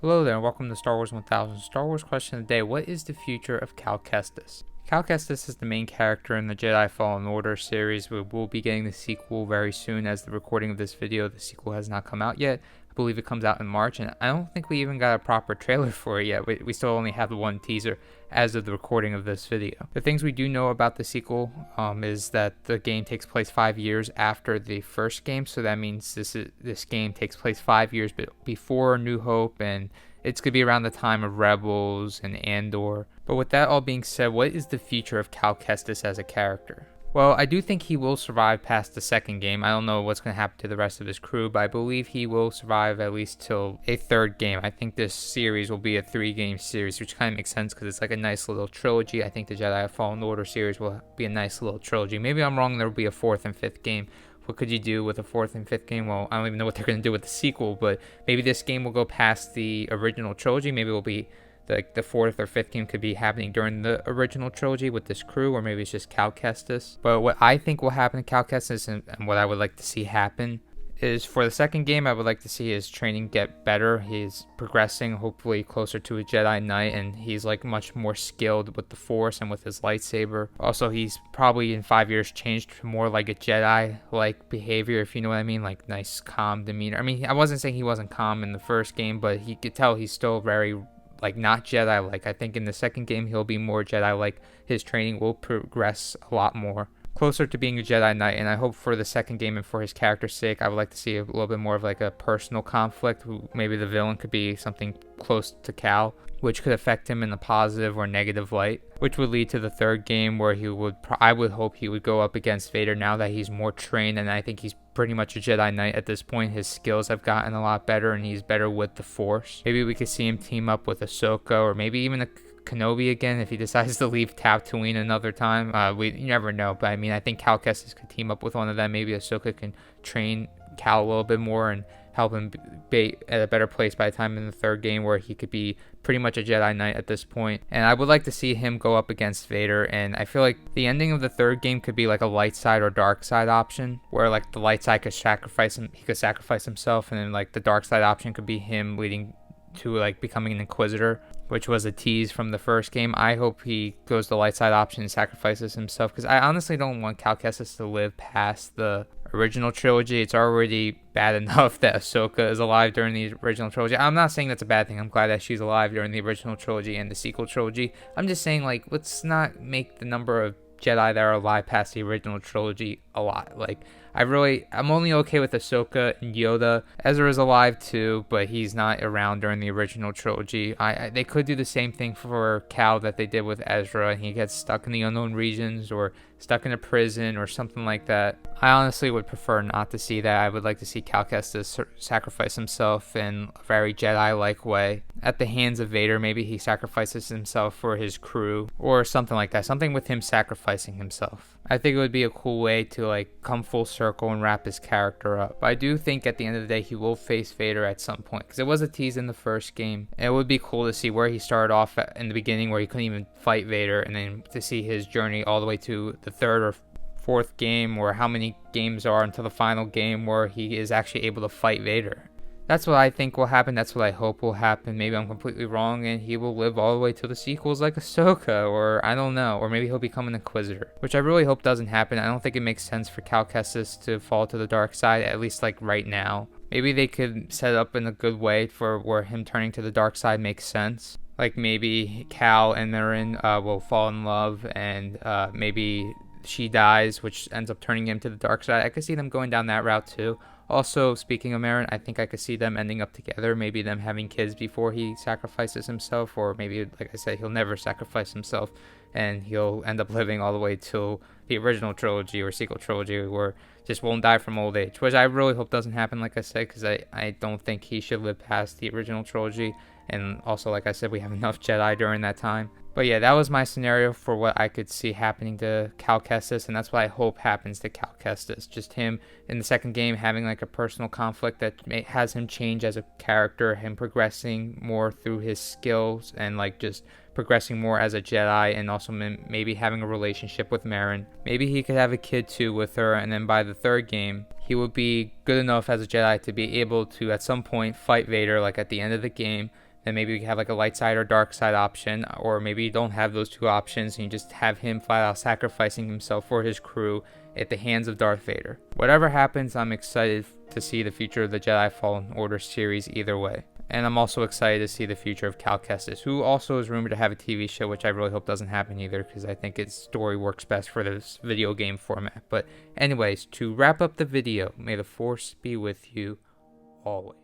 Hello there and welcome to Star Wars 1000. Star Wars question of the day: what is the future of Cal Kestis? Cal Kestis is the main character in the Jedi Fallen Order series. We will be getting the sequel very soon. As the recording of this video, the sequel has not come out yet. I believe it comes out in March, and I don't think we even got a proper trailer for it yet. We still only have the one teaser as of the recording of this video. The things we do know about the sequel is that the game takes place 5 years after the first game, so that means this game takes place 5 years before New Hope, and it's going to be around the time of Rebels and Andor. But with that all being said, what is the future of Cal Kestis as a character? Well, I do think he will survive past the second game. I don't know what's going to happen to the rest of his crew, but I believe he will survive at least till a third game. I think this series will be a 3-game series, which kind of makes sense because it's like a nice little trilogy. I think the Jedi Fallen Order series will be a nice little trilogy. Maybe I'm wrong, there will be a 4th and 5th game. What could you do with a 4th and 5th game? Well, I don't even know what they're going to do with the sequel, but maybe this game will go past the original trilogy. Maybe it will be the 4th or 5th game could be happening during the original trilogy with this crew, or maybe it's just Cal Kestis. But what I think will happen to Cal Kestis and what I would like to see happen is for the second game, I would like to see his training get better. He's progressing, hopefully closer to a Jedi Knight, and he's like much more skilled with the Force and with his lightsaber. Also, he's probably in 5 years changed to more like a Jedi-like behavior, if you know what I mean, like nice, calm demeanor. I mean, I wasn't saying he wasn't calm in the first game, but you could tell he's still very like not Jedi-like. I think in the second game he'll be more Jedi-like. His training will progress a lot more, closer to being a Jedi Knight, and I hope for the second game and for his character's sake, I would like to see a little bit more of like a personal conflict. Maybe the villain could be something close to Cal, which could affect him in a positive or negative light, which would lead to the third game where I would hope he would go up against Vader now that he's more trained, and I think he's pretty much a Jedi Knight at this point. His skills have gotten a lot better and he's better with the Force. Maybe we could see him team up with Ahsoka, or maybe even a Kenobi again if he decides to leave Tatooine another time. You never know, but I mean, I think Cal Kestis could team up with one of them. Maybe Ahsoka can train Cal a little bit more and help him be at a better place by the time in the third game where he could be pretty much a Jedi Knight at this point. And I would like to see him go up against Vader, and I feel like the ending of the third game could be like a light side or dark side option, where like the light side could sacrifice himself, and then like the dark side option could be him leading to like becoming an Inquisitor, which was a tease from the first game. I hope he goes the light side option and sacrifices himself, because I honestly don't want Cal Kestis to live past the original trilogy. It's already bad enough that Ahsoka is alive during the original trilogy. I'm not saying that's a bad thing. I'm glad that she's alive during the original trilogy and the sequel trilogy. I'm just saying, like, let's not make the number of Jedi that are alive past the original trilogy a lot. Like, I'm only okay with Ahsoka and Yoda. Ezra's alive too, but he's not around during the original trilogy. They could do the same thing for Cal that they did with Ezra, and he gets stuck in the unknown regions or stuck in a prison or something like that. I honestly would prefer not to see that. I would like to see Cal Kestis sacrifice himself in a very Jedi-like way at the hands of Vader. Maybe he sacrifices himself for his crew or something like that. Something with him sacrificing himself. I think it would be a cool way to like come full circle and wrap his character up. But I do think at the end of the day he will face Vader at some point, because it was a tease in the first game. And it would be cool to see where he started off in the beginning, where he couldn't even fight Vader, and then to see his journey all the way to the third or fourth game, or how many games are until the final game where he is actually able to fight Vader. That's what I think will happen. That's what I hope will happen. Maybe I'm completely wrong and he will live all the way to the sequels like Ahsoka, or I don't know, or maybe he'll become an Inquisitor, which I really hope doesn't happen. I don't think it makes sense for Cal Kestis to fall to the dark side, at least like right now. Maybe they could set it up in a good way for where him turning to the dark side makes sense. Like maybe Cal and Marin will fall in love, and maybe she dies, which ends up turning him to the dark side. I could see them going down that route too. Also, speaking of Marin, I think I could see them ending up together, maybe them having kids before he sacrifices himself, or maybe, like I said, he'll never sacrifice himself and he'll end up living all the way till the original trilogy or sequel trilogy, or just won't die from old age, which I really hope doesn't happen, like I said, because I don't think he should live past the original trilogy. And also, like I said, we have enough Jedi during that time. But yeah, that was my scenario for what I could see happening to Cal Kestis, and that's what I hope happens to Cal Kestis. Just him in the second game having like a personal conflict that has him change as a character, him progressing more through his skills, and like just progressing more as a Jedi, and also maybe having a relationship with Marin. Maybe he could have a kid too with her, and then by the third game, he would be good enough as a Jedi to be able to at some point fight Vader, like at the end of the game. then maybe we have like a light side or dark side option, or maybe you don't have those two options and you just have him flat out sacrificing himself for his crew at the hands of Darth Vader. Whatever happens, I'm excited to see the future of the Jedi Fallen Order series either way. And I'm also excited to see the future of Cal Kestis, who also is rumored to have a TV show, which I really hope doesn't happen either, because I think its story works best for this video game format. But anyways, to wrap up the video, may the Force be with you always.